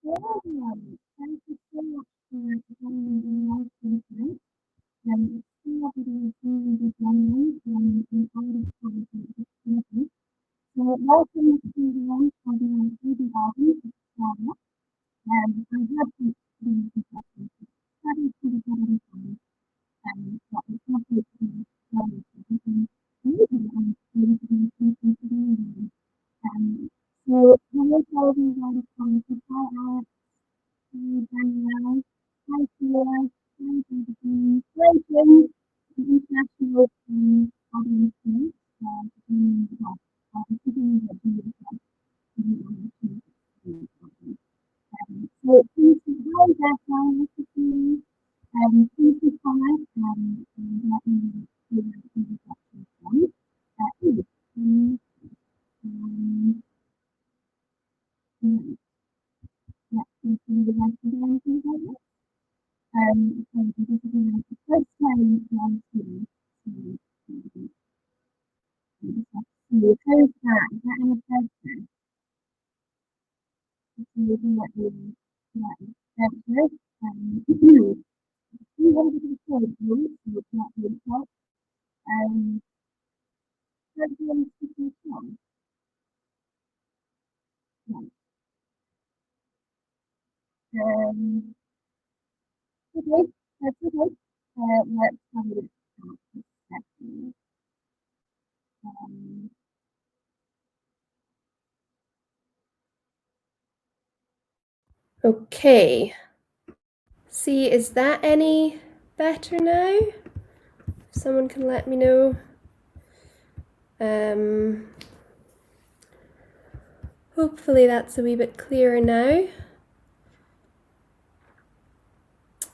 Thank you so much for joining me in live tonight. It's so lovely to see you this morning in all of the So welcome to the launch of the baby album, Castalia. I had to be discussing studies to the better time, what is lovely to be learning and maybe I'm going to be thinking today. So hello to everyone from Hi Alex, hi Danielle, hi Sheila, hi David, hi Jim, the international audience here, well, considering that we have so please say hi, Becca, nice to see you. Please be comment and let me know who the question from. Um, yeah, thank you would like to do anything about it. So this is the first time I'm seeing so how's that? Is that an effect? Maybe what you that's good. You wanted to say you would not be help. How do you want to speak yourself? Right. Um, okay, that's okay. Let's have a look at this section. Um, Okay. See, is that any better now? Someone can let me know. Hopefully that's a wee bit clearer now.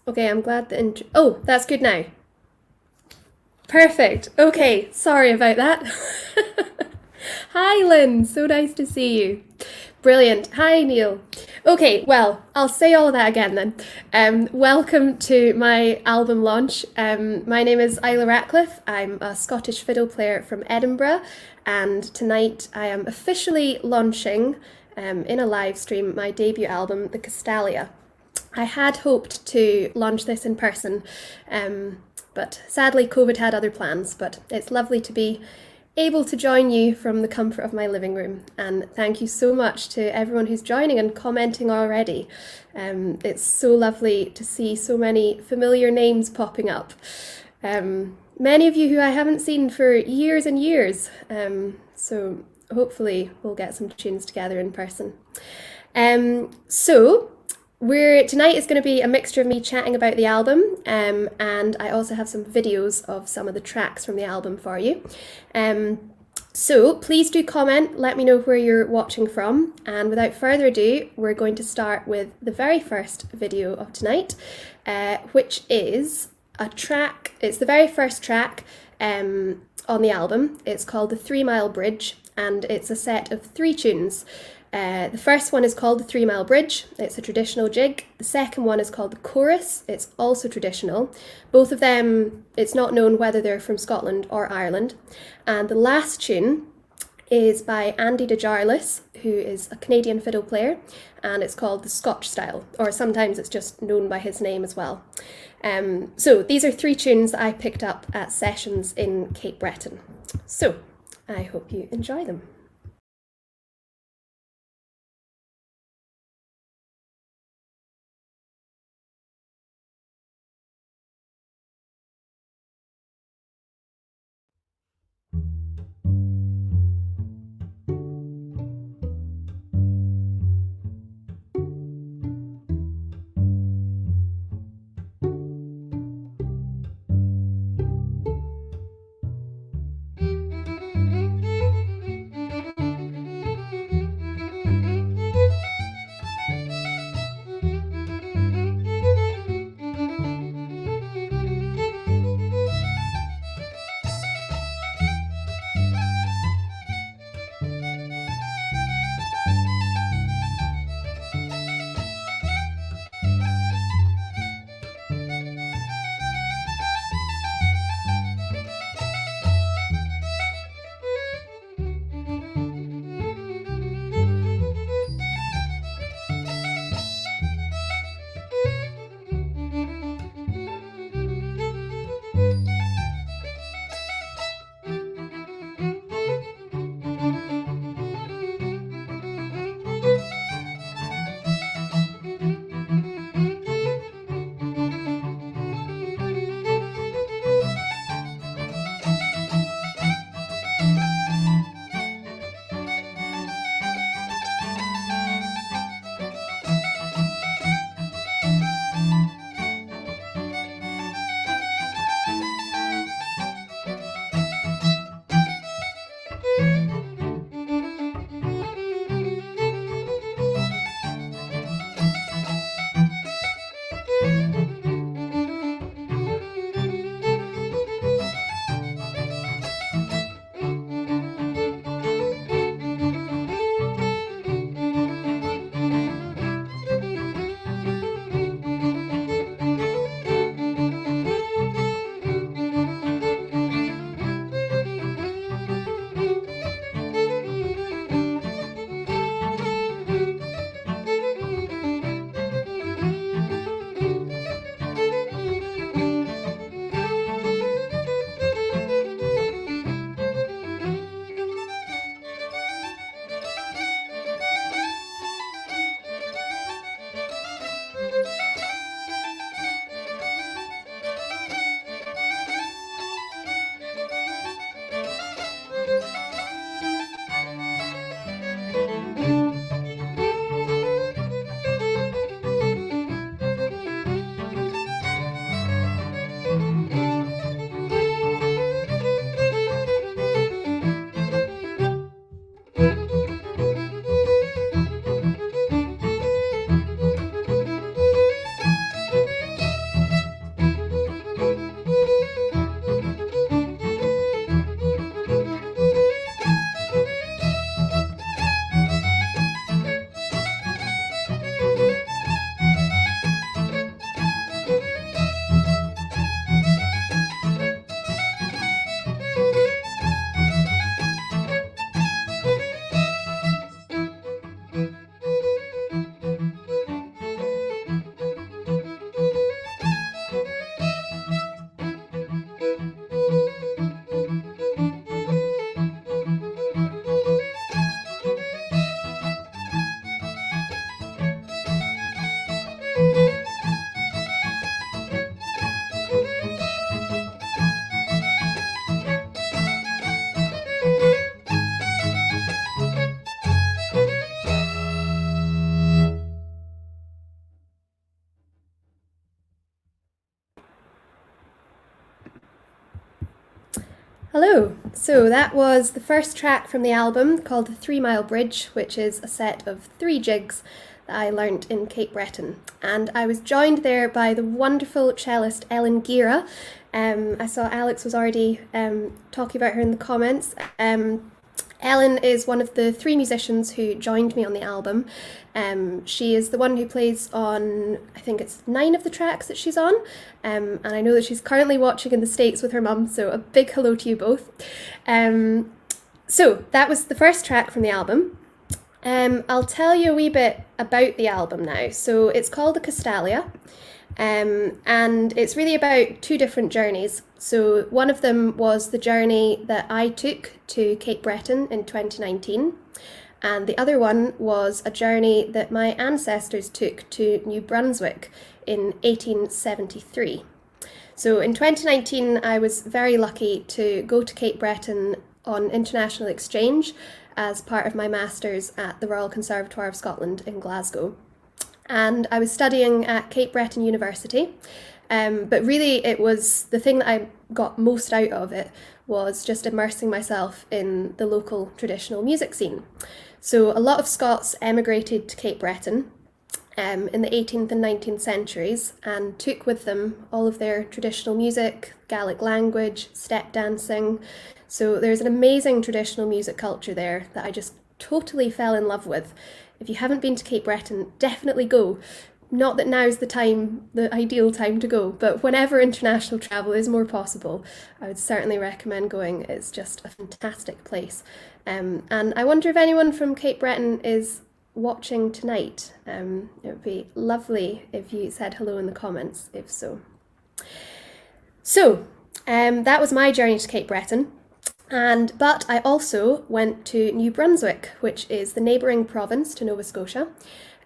Okay, I'm glad the oh, that's good now. Perfect. Okay, sorry about that. Hi, Lynn. So nice to see you. Brilliant. Hi, Neil. Okay, well, I'll say all of that again then. Welcome to my album launch. My name is Isla Ratcliffe. I'm a Scottish fiddle player from Edinburgh, and tonight I am officially launching in a live stream my debut album, The Castalia. I had hoped to launch this in person, but sadly COVID had other plans, but it's lovely to be able to join you from the comfort of my living room. And thank you so much to everyone who's joining and commenting already. It's so lovely to see so many familiar names popping up. Many of you who I haven't seen for years and years. So hopefully we'll get some tunes together in person. Tonight is going to be a mixture of me chatting about the album, and I also have some videos of some of the tracks from the album for you. So please do comment, let me know where you're watching from, and without further ado, we're going to start with the very first video of tonight, which is a track. It's the very first track on the album. It's called The 3 Mile Bridge, and it's a set of 3 tunes. The first one is called the 3 Mile Bridge. It's a traditional jig. The second one is called the Chorus. It's also traditional. Both of them, it's not known whether they're from Scotland or Ireland. And the last tune is by Andy DeJarlis, who is a Canadian fiddle player, and it's called the Scotch Style, or sometimes it's just known by his name as well. So these are 3 tunes that I picked up at sessions in Cape Breton. So I hope you enjoy them. Hello! So that was the first track from the album called The 3 Mile Bridge, which is a set of 3 jigs that I learnt in Cape Breton. And I was joined there by the wonderful cellist Ellen Gira. I saw Alex was already talking about her in the comments. Ellen is one of the 3 musicians who joined me on the album. She is the one who plays on, I think it's 9 of the tracks that she's on, and I know that she's currently watching in the States with her mum, so a big hello to you both. So that was the first track from the album. I'll tell you a wee bit about the album now. So it's called the Castalia. And it's really about 2 different journeys. So one of them was the journey that I took to Cape Breton in 2019, and the other one was a journey that my ancestors took to New Brunswick in 1873. So in 2019 I was very lucky to go to Cape Breton on international exchange as part of my Masters at the Royal Conservatoire of Scotland in Glasgow. And I was studying at Cape Breton University, but really it was the thing that I got most out of it was just immersing myself in the local traditional music scene. So a lot of Scots emigrated to Cape Breton in the 18th and 19th centuries and took with them all of their traditional music, Gaelic language, step dancing. So there's an amazing traditional music culture there that I just totally fell in love with. If you haven't been to Cape Breton, definitely go. Not that now's the ideal time to go, but whenever international travel is more possible, I would certainly recommend going. It's just a fantastic place. And I wonder if anyone from Cape Breton is watching tonight. It would be lovely if you said hello in the comments, if so. So, that was my journey to Cape Breton. But I also went to New Brunswick, which is the neighbouring province to Nova Scotia,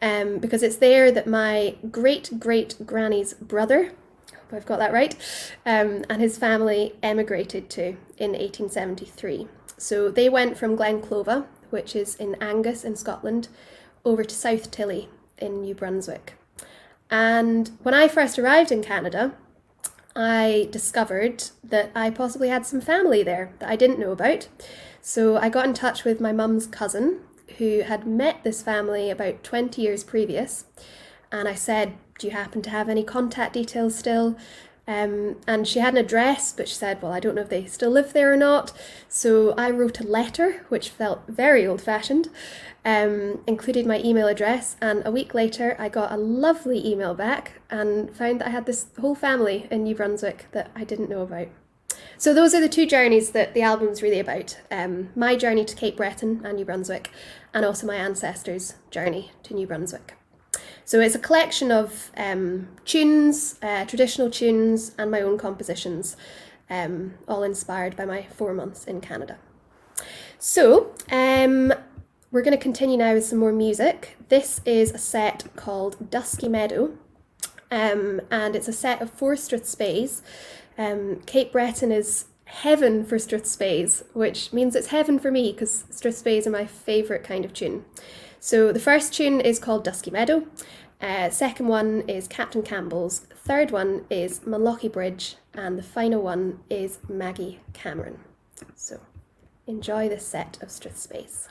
because it's there that my great-great-granny's brother, I hope I've got that right, and his family emigrated to in 1873. So they went from Glenclova, which is in Angus in Scotland, over to South Tilly in New Brunswick. And when I first arrived in Canada, I discovered that I possibly had some family there that I didn't know about. So I got in touch with my mum's cousin, who had met this family about 20 years previous. And I said, do you happen to have any contact details still? And she had an address, but she said, well, I don't know if they still live there or not. So I wrote a letter, which felt very old-fashioned, included my email address, and a week later I got a lovely email back and found that I had this whole family in New Brunswick that I didn't know about. So those are the 2 journeys that the album's really about. My journey to Cape Breton and New Brunswick, and also my ancestors' journey to New Brunswick. So it's a collection of tunes, traditional tunes, and my own compositions, all inspired by my 4 months in Canada. So we're going to continue now with some more music. This is a set called Dusky Meadow, and it's a set of 4 Strathspeys. Cape Breton is heaven for Strathspeys, which means it's heaven for me because Strathspeys are my favourite kind of tune. So the first tune is called Dusky Meadow, second one is Captain Campbell's, third one is Malochy Bridge, and the final one is Maggie Cameron. So enjoy this set of Strathspeys.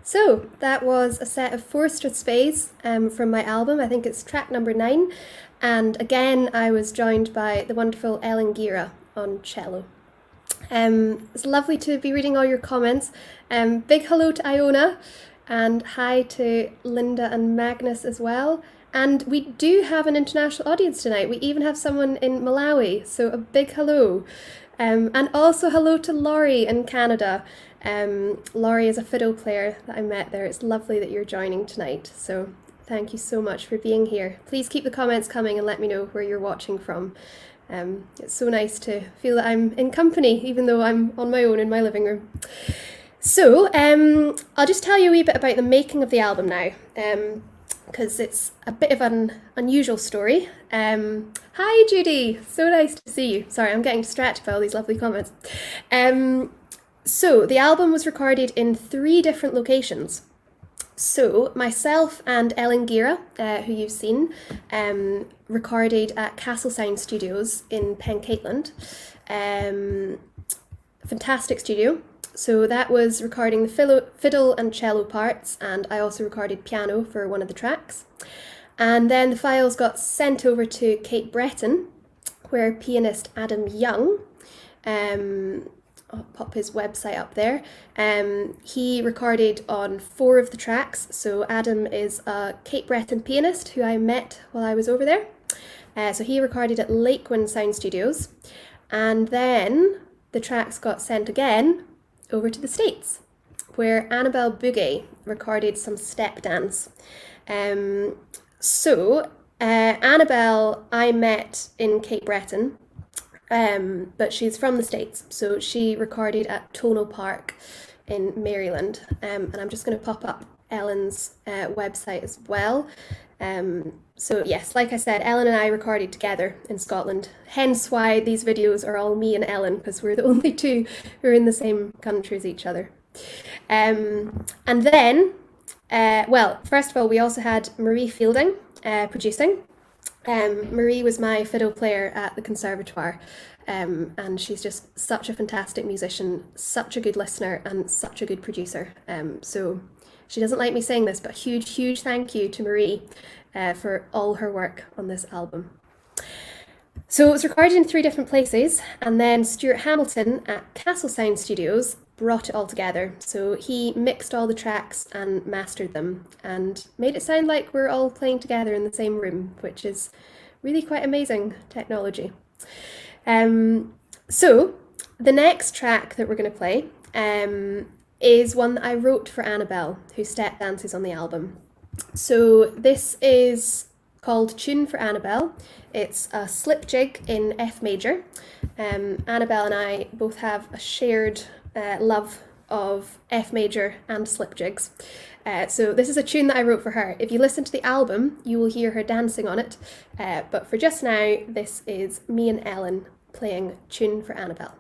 So that was a set of 4 Strathspeys from my album. I think it's track number 9. And again, I was joined by the wonderful Ellen Gira on cello. It's lovely to be reading all your comments. Big hello to Iona, and hi to Linda and Magnus as well. And we do have an international audience tonight. We even have someone in Malawi, so a big hello. And also hello to Laurie in Canada. Laurie is a fiddle player that I met there. It's lovely that you're joining tonight. So thank you so much for being here. Please keep the comments coming and let me know where you're watching from. It's so nice to feel that I'm in company, even though I'm on my own in my living room. So I'll just tell you a wee bit about the making of the album now, because it's a bit of an unusual story. Hi Judy, so nice to see you. Sorry, I'm getting distracted by all these lovely comments. So the album was recorded in 3 different locations. So myself and Ellen Gira, who you've seen, recorded at Castle Sound Studios in Pencaitland. Fantastic studio. So that was recording the fiddle and cello parts, and I also recorded piano for one of the tracks. And then the files got sent over to Cape Breton, where pianist Adam Young, I'll pop his website up there. He recorded on 4 of the tracks. So Adam is a Cape Breton pianist who I met while I was over there. So he recorded at Lakewind Sound Studios. And then the tracks got sent again over to the States, where Annabelle Bouguet recorded some step dance. So Annabelle I met in Cape Breton. But she's from the States, so she recorded at Tonal Park in Maryland, and I'm just going to pop up Ellen's website as well. So yes, like I said, Ellen and I recorded together in Scotland, hence why these videos are all me and Ellen, because we're the only 2 who are in the same country as each other. And then, well, first of all, we also had Marie Fielding producing. Marie was my fiddle player at the conservatoire, and she's just such a fantastic musician, such a good listener, and such a good producer. So she doesn't like me saying this, but huge thank you to Marie for all her work on this album. So it was recorded in 3 different places, and then Stuart Hamilton at Castle Sound Studios brought it all together. So he mixed all the tracks and mastered them and made it sound like we're all playing together in the same room, which is really quite amazing technology. So the next track that we're going to play is one that I wrote for Annabelle, who step dances on the album. So this is called Tune for Annabelle. It's a slip jig in F major. Annabelle and I both have a shared love of F major and slip jigs. So this is a tune that I wrote for her. If you listen to the album, you will hear her dancing on it. But for just now, this is me and Ellen playing Tune for Annabelle.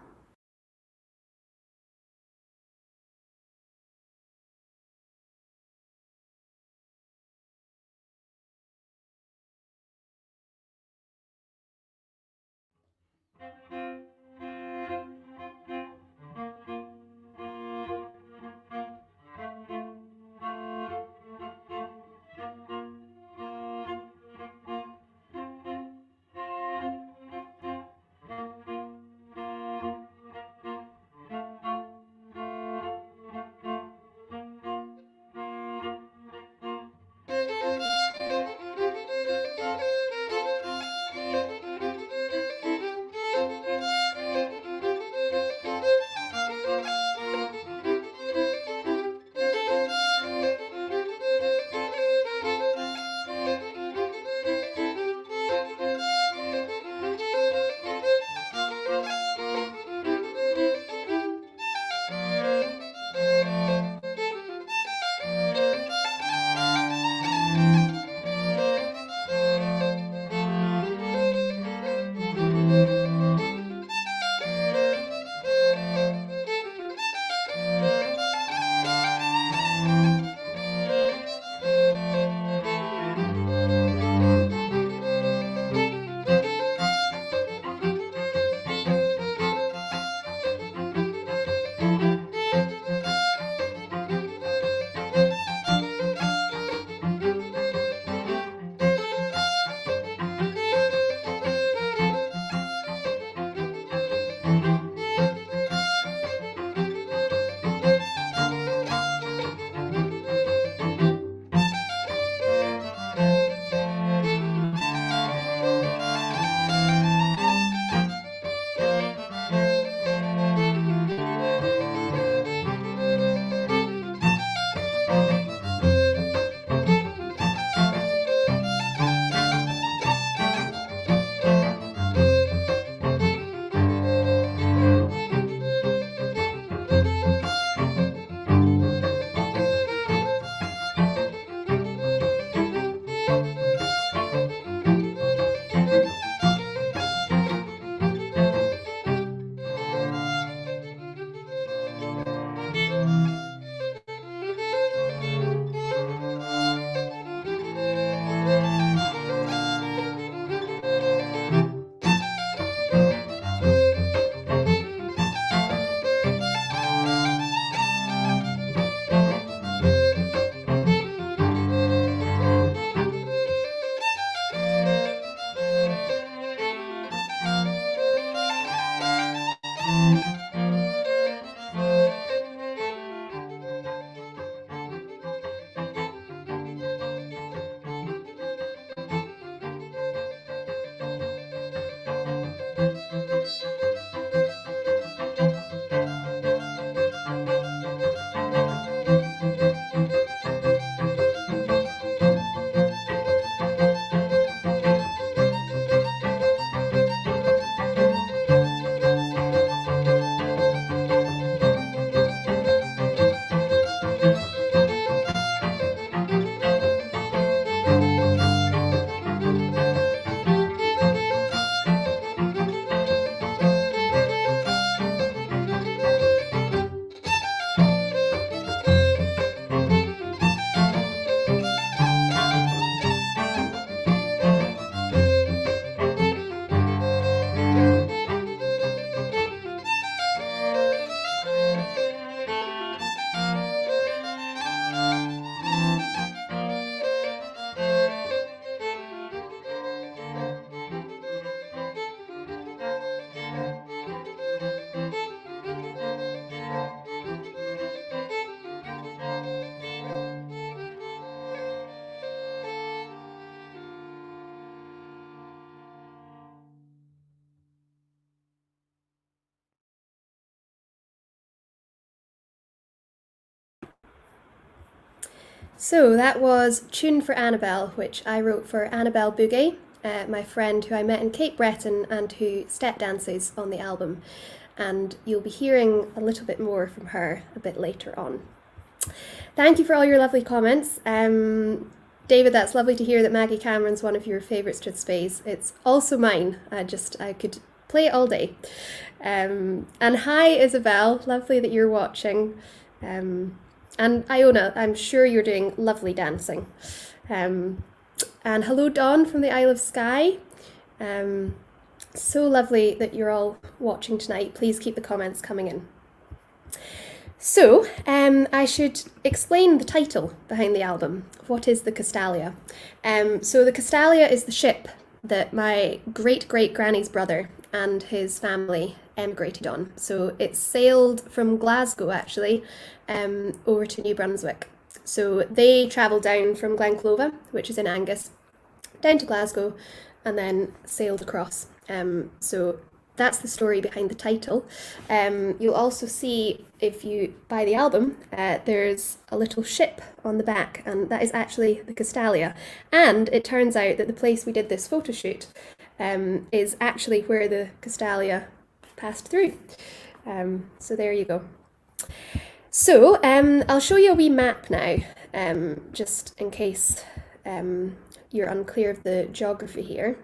So that was Tune for Annabelle, which I wrote for Annabelle Bouguet, my friend who I met in Cape Breton and who step dances on the album. And you'll be hearing a little bit more from her a bit later on. Thank you for all your lovely comments. David, that's lovely to hear that Maggie Cameron's one of your favourite Strathspeys. It's also mine. I could play it all day. And hi, Isabel. Lovely that you're watching. And Iona, I'm sure you're doing lovely dancing. And hello, Dawn from the Isle of Skye. So lovely that you're all watching tonight. Please keep the comments coming in. So, I should explain the title behind the album. What is the Castalia? So the Castalia is the ship that my great-great-granny's brother and his family emigrated on. So it sailed from Glasgow, actually, over to New Brunswick. So they travelled down from Glenclova, which is in Angus, down to Glasgow, and then sailed across. So that's the story behind the title. You'll also see, if you buy the album, there's a little ship on the back, and that is actually the Castalia. And it turns out that the place we did this photo shoot is actually where the Castalia passed through. So there you go. So I'll show you a wee map now, just in case you're unclear of the geography here.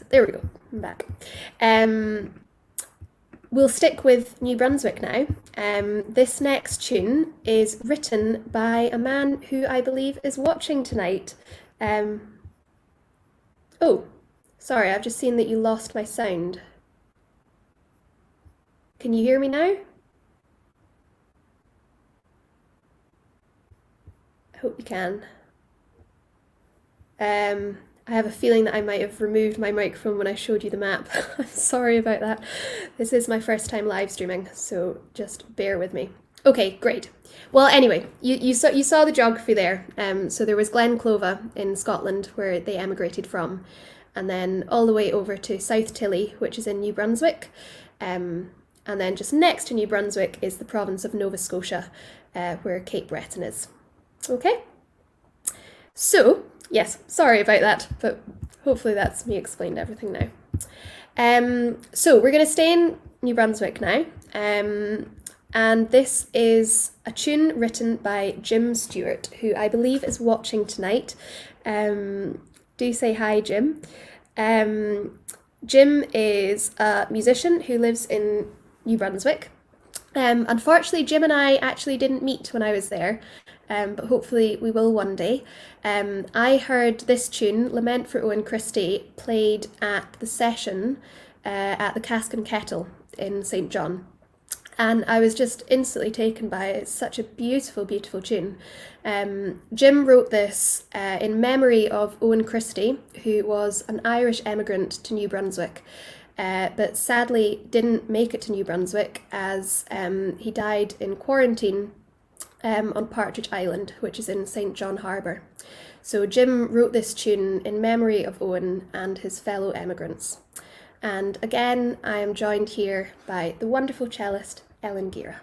There we go, I'm back. We'll stick with New Brunswick now. This next tune is written by a man who I believe is watching tonight. Oh, sorry, I've just seen that you lost my sound. Can you hear me now? I hope you can. I have a feeling that I might have removed my microphone when I showed you the map. I'm sorry about that. This is my first time live streaming, so just bear with me. Okay, great. Well, anyway, you saw the geography there. So there was Glenclova in Scotland, where they emigrated from, and then all the way over to South Tilly, which is in New Brunswick. And then just next to New Brunswick is the province of Nova Scotia, where Cape Breton is. Okay? So, yes, sorry about that, but hopefully that's me explained everything now. So we're going to stay in New Brunswick now, and this is a tune written by Jim Stewart, who I believe is watching tonight. Do say hi, Jim. Jim is a musician who lives in New Brunswick. Unfortunately, Jim and I actually didn't meet when I was there, but hopefully we will one day. I heard this tune, Lament for Owen Christie, played at the session at the Cask and Kettle in St John. And I was just instantly taken by it. It's such a beautiful, beautiful tune. Jim wrote this in memory of Owen Christie, who was an Irish emigrant to New Brunswick. But sadly didn't make it to New Brunswick, as he died in quarantine on Partridge Island, which is in St John Harbour. So Jim wrote this tune in memory of Owen and his fellow emigrants. And again, I am joined here by the wonderful cellist Ellen Gira.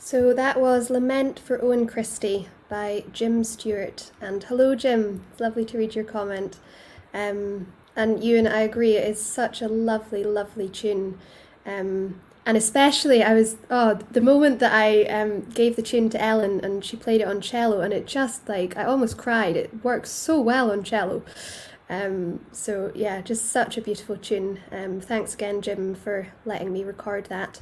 So that was Lament for Owen Christie by Jim Stewart. And hello, Jim. It's lovely to read your comment. And Ewan, I agree, it is such a lovely, lovely tune. And especially, the moment that I gave the tune to Ellen and she played it on cello, and it just I almost cried. It works so well on cello. So yeah, just such a beautiful tune. Thanks again, Jim, for letting me record that.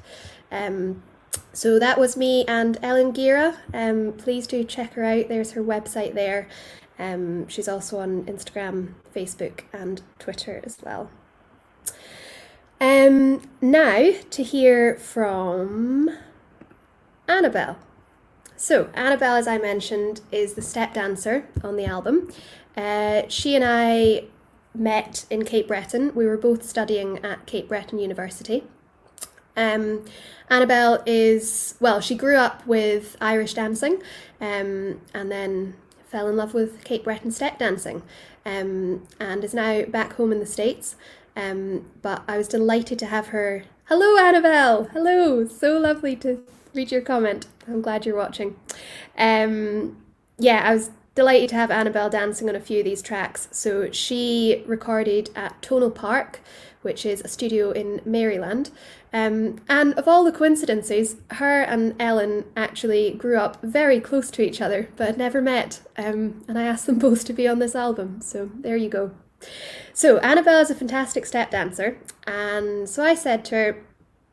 So that was me and Ellen Gira. Please do check her out. There's her website there. She's also on Instagram, Facebook and Twitter as well. Now to hear from Annabelle. So Annabelle, as I mentioned, is the step dancer on the album. She and I met in Cape Breton. We were both studying at Cape Breton University. Annabelle she grew up with Irish dancing and then fell in love with Cape Breton step dancing and is now back home in the States. But I was delighted to have her. Hello, Annabelle! Hello! So lovely to read your comment. I'm glad you're watching. I was delighted to have Annabelle dancing on a few of these tracks. So she recorded at Tonal Park, which is a studio in Maryland. And of all the coincidences, her and Ellen actually grew up very close to each other, but had never met. And I asked them both to be on this album, so there you go. So Annabelle is a fantastic step dancer, and so I said to her,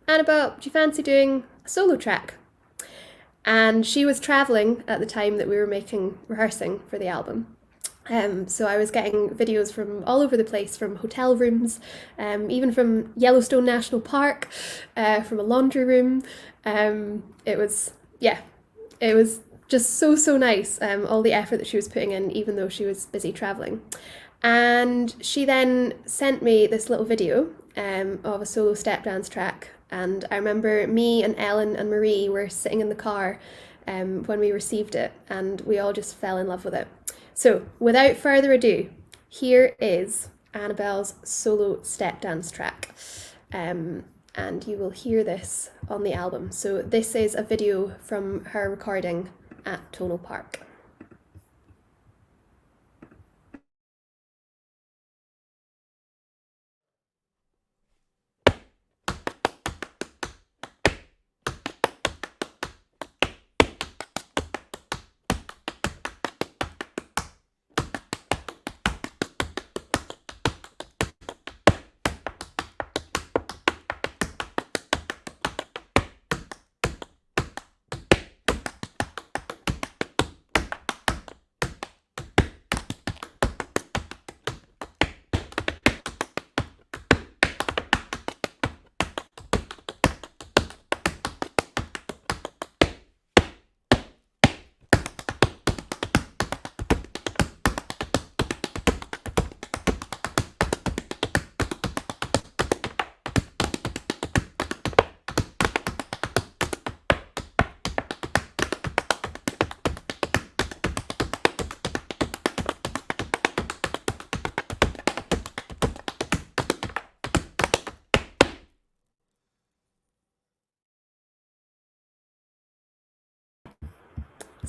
Annabelle, do you fancy doing a solo track? And she was travelling at the time that we were rehearsing for the album. So I was getting videos from all over the place, from hotel rooms, even from Yellowstone National Park, from a laundry room. It was just so nice, all the effort that she was putting in, even though she was busy travelling. And she then sent me this little video of a solo step dance track. And I remember me and Ellen and Marie were sitting in the car when we received it, and we all just fell in love with it. So without further ado, here is Annabelle's solo step dance track. And you will hear this on the album. So this is a video from her recording at Tonal Park.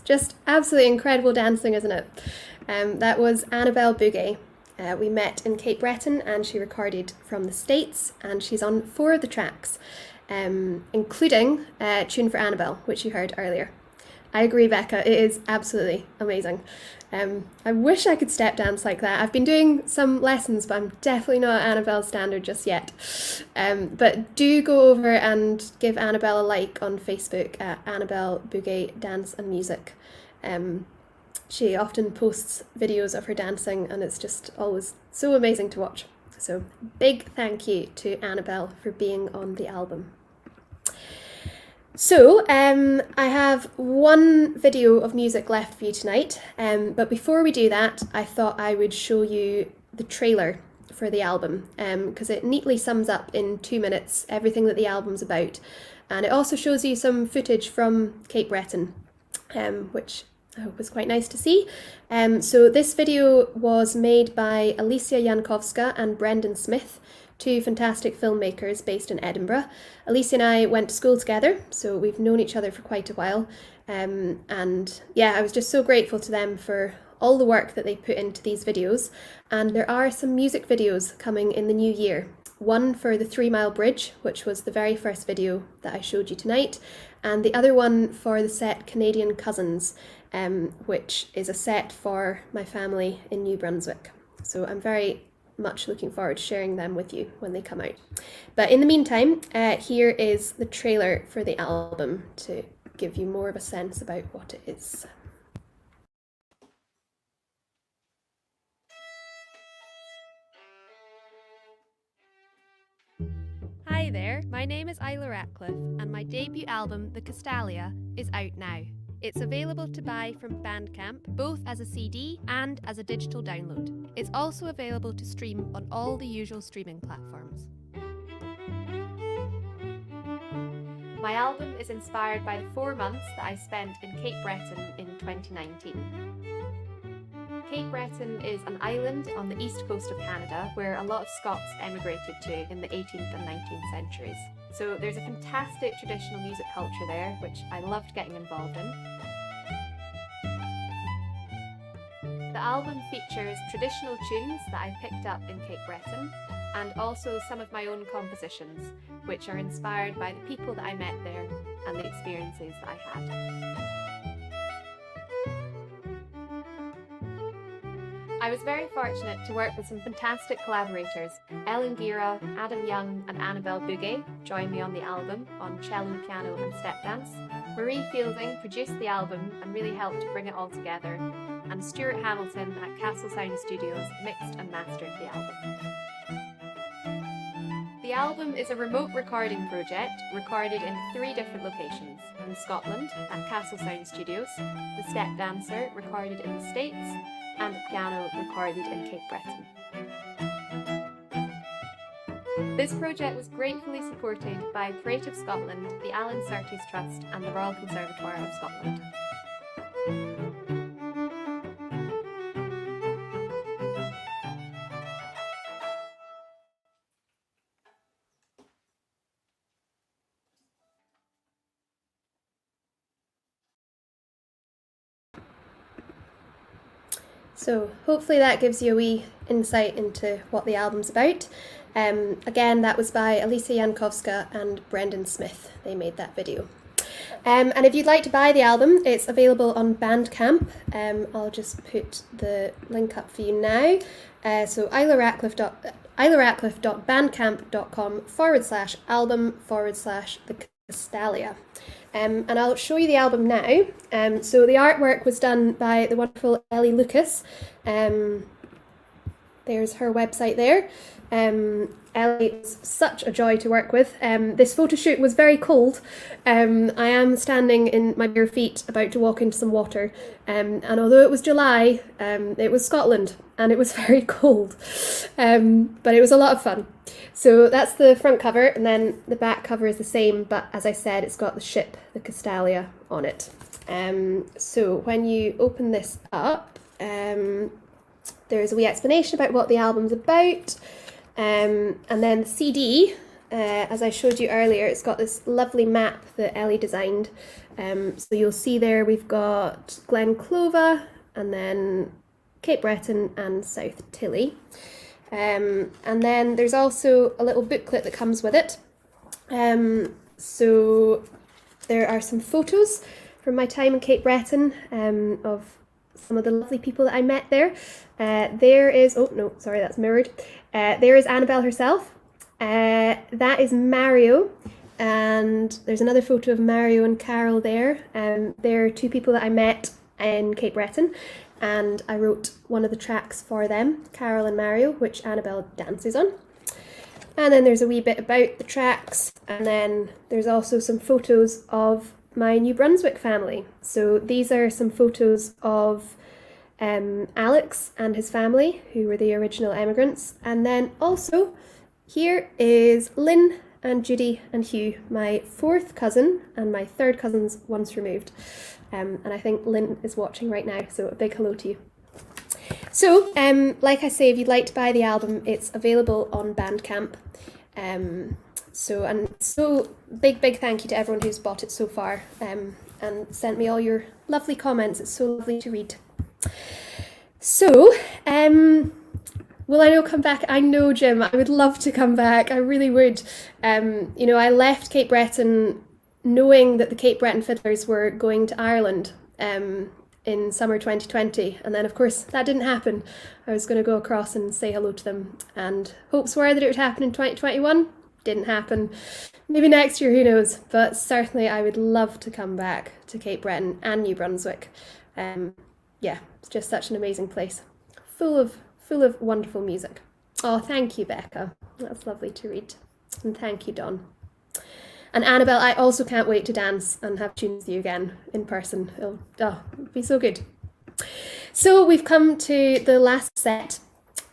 Just absolutely incredible dancing, isn't it? That was Annabelle Bouguet. We met in Cape Breton and she recorded from the States, and she's on 4 of the tracks, including Tune for Annabelle, which you heard earlier. I agree, Becca. It is absolutely amazing. I wish I could step dance like that. I've been doing some lessons, but I'm definitely not at Annabelle's standard just yet. But do go over and give Annabelle a like on Facebook at Annabelle Bouguet Dance and Music. She often posts videos of her dancing, and it's just always so amazing to watch. So big thank you to Annabelle for being on the album. So, I have one video of music left for you tonight, but before we do that, I thought I would show you the trailer for the album, because it neatly sums up in 2 minutes everything that the album's about, and it also shows you some footage from Cape Breton, which I hope is quite nice to see. So this video was made by Alicia Jankowska and Brendan Smith, two fantastic filmmakers based in Edinburgh. Alicia and I went to school together, so we've known each other for quite a while. And yeah, I was just so grateful to them for all the work that they put into these videos. And there are some music videos coming in the new year. One for the 3 Mile Bridge, which was the very first video that I showed you tonight, and the other one for the set Canadian Cousins, which is a set for my family in New Brunswick. So I'm very much looking forward to sharing them with you when they come out. But in the meantime, here is the trailer for the album to give you more of a sense about what it is. Hi there, my name is Isla Ratcliffe, and my debut album, The Castalia, is out now. It's available to buy from Bandcamp, both as a CD and as a digital download. It's also available to stream on all the usual streaming platforms. My album is inspired by the 4 months that I spent in Cape Breton in 2019. Cape Breton is an island on the east coast of Canada where a lot of Scots emigrated to in the 18th and 19th centuries. So there's a fantastic traditional music culture there, which I loved getting involved in. The album features traditional tunes that I picked up in Cape Breton, and also some of my own compositions, which are inspired by the people that I met there and the experiences that I had. I was very fortunate to work with some fantastic collaborators. Ellen Gira, Adam Young and Annabelle Bouguet joined me on the album on cello, piano and step dance. Marie Fielding produced the album and really helped to bring it all together. And Stuart Hamilton at Castle Sound Studios mixed and mastered the album. The album is a remote recording project recorded in 3 different locations. In Scotland at Castle Sound Studios, The Step Dancer recorded in the States, and the piano recorded in Cape Breton. This project was gratefully supported by Creative Scotland, the Alan Surtees Trust and the Royal Conservatoire of Scotland. So hopefully that gives you a wee insight into what the album's about. Again, that was by Alicia Jankowska and Brendan Smith. They made that video. And if you'd like to buy the album, it's available on Bandcamp. I'll just put the link up for you now. So ilaratcliffe.bandcamp.com/album/the Castalia. And I'll show you the album now. So the artwork was done by the wonderful Ellie Lucas. There's her website there. Ellie is such a joy to work with. This photo shoot was very cold. I am standing in my bare feet about to walk into some water. And although it was July, it was Scotland and it was very cold. But it was a lot of fun. So that's the front cover, and then the back cover is the same, but as I said, it's got the ship, the Castalia, on it. So when you open this up, there's a wee explanation about what the album's about, and then the CD, as I showed you earlier, it's got this lovely map that Ellie designed. So you'll see there we've got Glen Clova, and then Cape Breton and South Tilly. And then there's also a little booklet that comes with it. So there are some photos from my time in Cape Breton, of some of the lovely people that I met there. There is, oh no, sorry, that's mirrored. There is Annabelle herself. That is Mario, and there's another photo of Mario and Carol there. They're two people that I met in Cape Breton, and I wrote one of the tracks for them, Carol and Mario, which Annabelle dances on. And then there's a wee bit about the tracks, and then there's also some photos of my New Brunswick family. So these are some photos of Alex and his family, who were the original emigrants. And then also here is Lynn and Judy and Hugh, my fourth cousin and my third cousins once removed. And I think Lynn is watching right now, so a big hello to you. So, like I say, if you'd like to buy the album, it's available on Bandcamp. So big thank you to everyone who's bought it so far, and sent me all your lovely comments. It's so lovely to read. So, will I come back? I know, Jim, I would love to come back. I really would. You know, I left Cape Breton knowing that the Cape Breton Fiddlers were going to Ireland in summer 2020, and then of course that didn't happen. I was going to go across and say hello to them, and hopes were that it would happen in 2021. Didn't happen. Maybe next year, who knows, but certainly I would love to come back to Cape Breton and New Brunswick. Yeah, it's just such an amazing place, full of wonderful music. Oh, thank you, Becca, that's lovely to read, and thank you, Don. And Annabelle, I also can't wait to dance and have tunes with you again in person. It'll be so good. So we've come to the last set.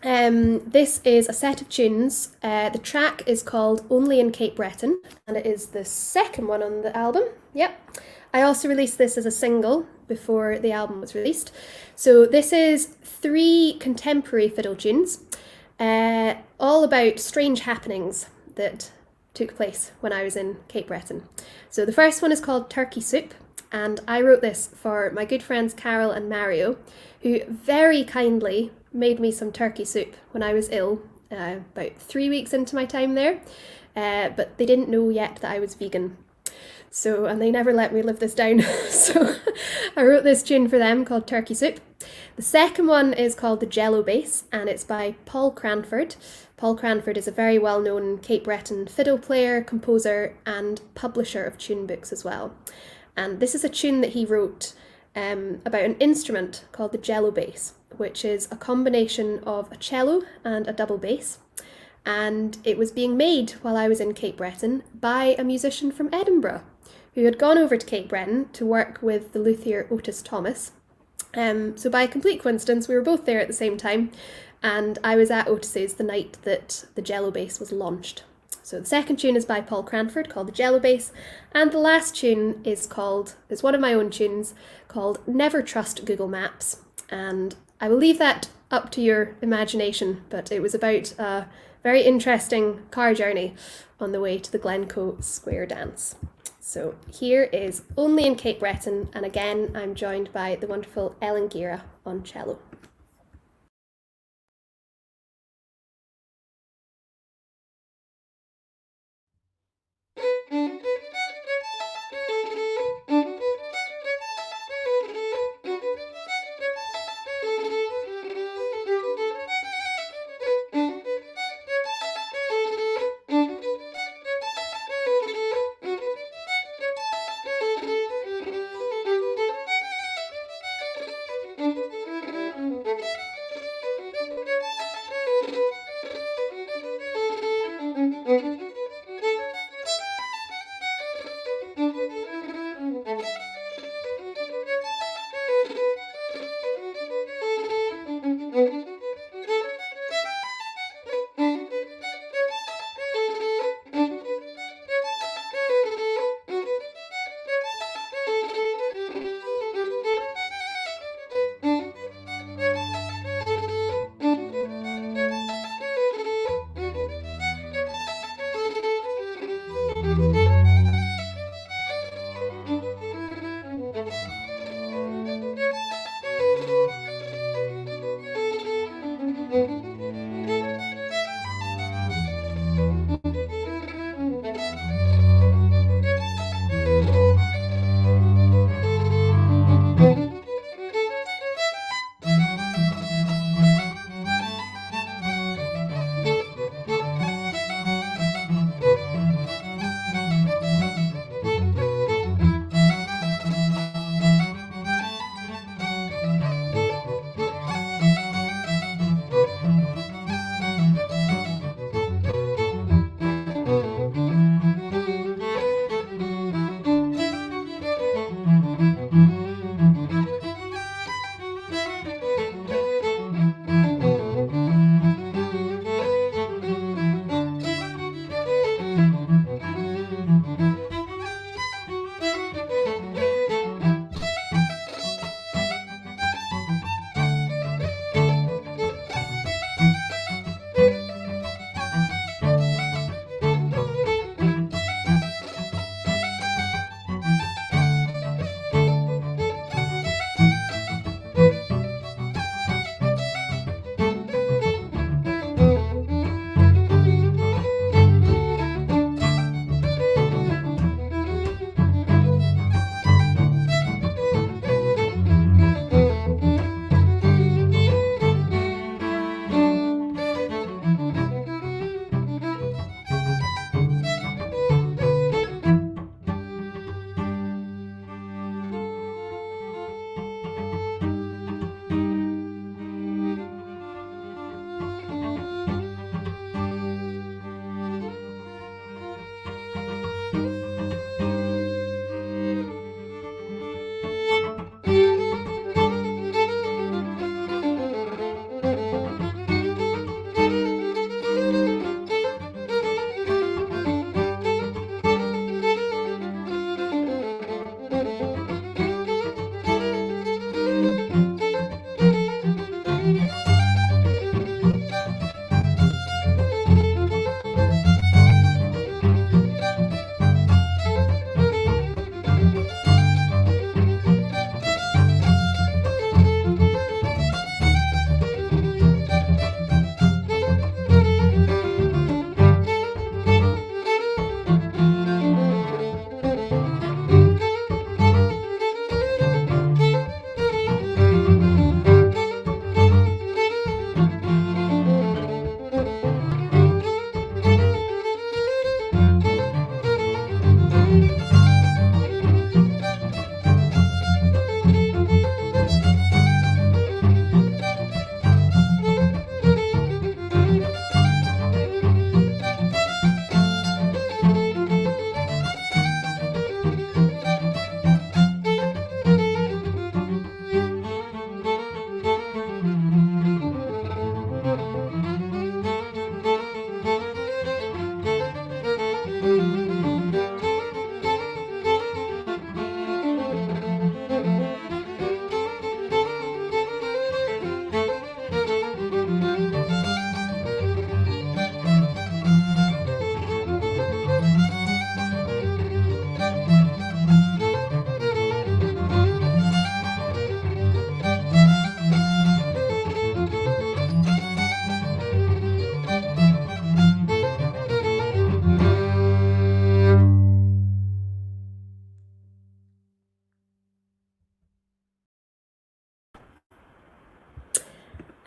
This is a set of tunes. The track is called Only in Cape Breton, and it is the second one on the album. Yep. I also released this as a single before the album was released. So this is 3 contemporary fiddle tunes, all about strange happenings that took place when I was in Cape Breton. So the first one is called Turkey Soup, and I wrote this for my good friends Carol and Mario, who very kindly made me some turkey soup when I was ill, about 3 weeks into my time there, but they didn't know yet that I was vegan. So, and they never let me live this down. So I wrote this tune for them called Turkey Soup. The second one is called The Jello Bass, and it's by Paul Cranford. Paul Cranford is a very well-known Cape Breton fiddle player, composer, and publisher of tune books as well. And this is a tune that he wrote about an instrument called the Jello Bass, which is a combination of a cello and a double bass. And it was being made while I was in Cape Breton by a musician from Edinburgh who had gone over to Cape Breton to work with the luthier Otis Thomas. So by complete coincidence, we were both there at the same time, and I was at Otis's the night that the Jello Bass was launched. So the second tune is by Paul Cranford, called The Jello Bass, and the last tune is one of my own tunes, called Never Trust Google Maps. And I will leave that up to your imagination, but it was about a very interesting car journey on the way to the Glencoe Square dance. So here is Only in Cape Breton, and again I'm joined by the wonderful Ellen Gira on cello.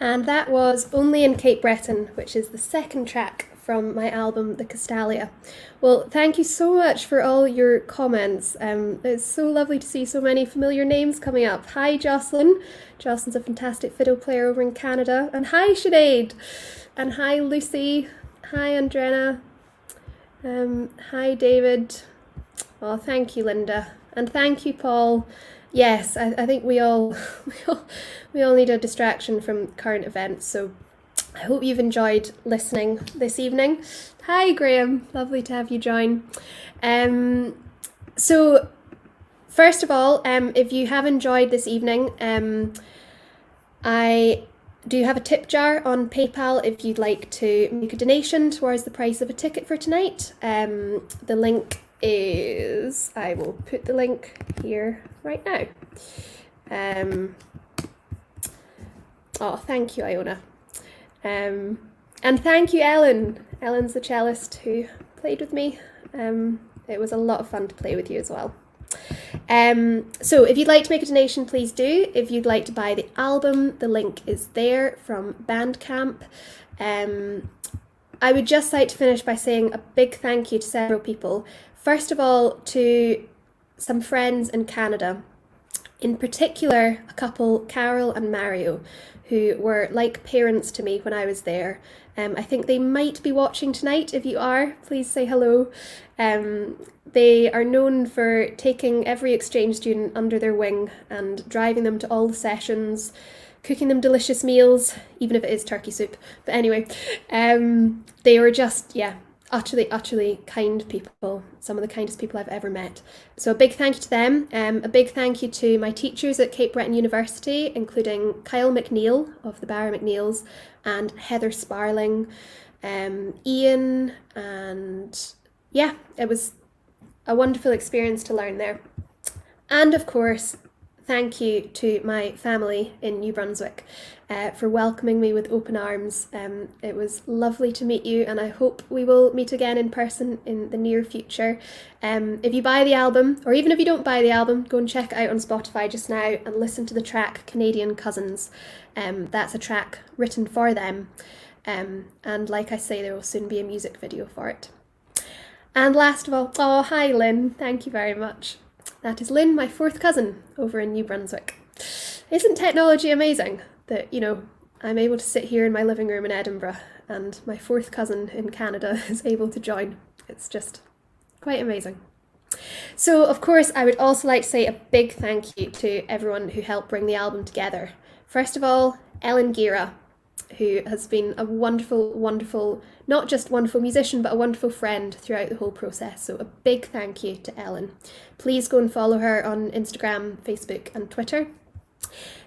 And that was Only in Cape Breton, which is the second track from my album, The Castalia. Well, thank you so much for all your comments. It's so lovely to see so many familiar names coming up. Hi, Jocelyn. Jocelyn's a fantastic fiddle player over in Canada. And hi, Sinead. And hi, Lucy. Hi, Andrena. Hi, David. Oh, thank you, Linda. And thank you, Paul. Yes, I think we all need a distraction from current events, so I hope you've enjoyed listening this evening. Hi, Graham. Lovely to have you join. So, first of all, if you have enjoyed this evening, I do have a tip jar on PayPal if you'd like to make a donation towards the price of a ticket for tonight. The link is, I will put the link here right now. Oh, thank you, Iona. And thank you, Ellen. Ellen's the cellist who played with me. It was a lot of fun to play with you as well. So if you'd like to make a donation, please do. If you'd like to buy the album, the link is there from Bandcamp. I would just like to finish by saying a big thank you to several people. First of all, to some friends in Canada. In particular, a couple, Carol and Mario, who were like parents to me when I was there. I think they might be watching tonight. If you are, please say hello. They are known for taking every exchange student under their wing and driving them to all the sessions, cooking them delicious meals, even if it is turkey soup. But anyway, they were just, utterly kind people, some of the kindest people I've ever met. So a big thank you to them. A big thank you to my teachers at Cape Breton University, including Kyle McNeil of the Barra McNeils and Heather Sparling, Ian, and it was a wonderful experience to learn there. And of course, thank you to my family in New Brunswick for welcoming me with open arms. It was lovely to meet you, and I hope we will meet again in person in the near future. If you buy the album, or even if you don't buy the album, go and check it out on Spotify just now and listen to the track Canadian Cousins. That's a track written for them. And like I say, there will soon be a music video for it. And last of all, oh, hi Lynn, thank you very much. That is Lynn, my fourth cousin over in New Brunswick. Isn't technology amazing that, I'm able to sit here in my living room in Edinburgh and my fourth cousin in Canada is able to join? It's just quite amazing. So, of course, I would also like to say a big thank you to everyone who helped bring the album together. First of all, Ellen Gira, who has been a wonderful, not just wonderful musician, but a wonderful friend throughout the whole process. So a big thank you to Ellen. Please go and follow her on Instagram, Facebook and Twitter.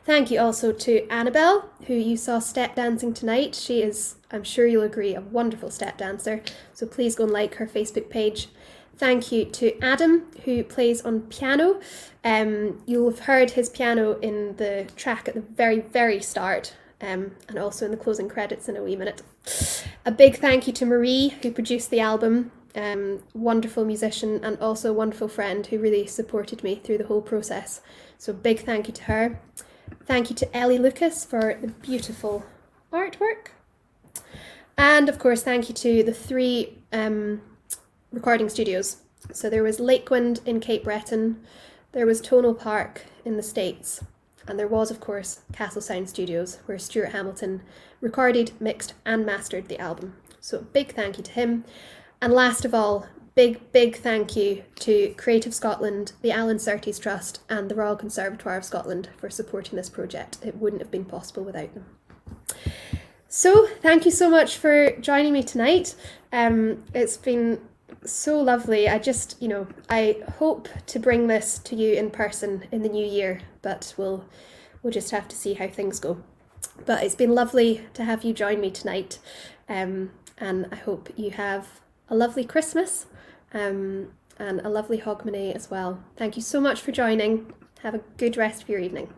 Thank you also to Annabelle, who you saw step dancing tonight. She is, I'm sure you'll agree, a wonderful step dancer. So please go and like her Facebook page. Thank you to Adam, who plays on piano. You'll have heard his piano in the track at the very, very start. And also in the closing credits in a wee minute. A big thank you to Marie, who produced the album, wonderful musician and also a wonderful friend who really supported me through the whole process. So big thank you to her. Thank you to Ellie Lucas for the beautiful artwork. And of course, thank you to the 3 recording studios. So there was Lakewind in Cape Breton, there was Tonal Park in the States, and there was, of course, Castle Sound Studios, where Stuart Hamilton recorded, mixed and mastered the album. So big thank you to him. And last of all, big thank you to Creative Scotland, the Alan Surtees Trust and the Royal Conservatoire of Scotland for supporting this project. It wouldn't have been possible without them. So thank you so much for joining me tonight. It's been so lovely. I hope to bring this to you in person in the new year, but we'll just have to see how things go. But it's been lovely to have you join me tonight, and I hope you have a lovely Christmas and a lovely Hogmanay as well. Thank you so much for joining. Have a good rest of your evening.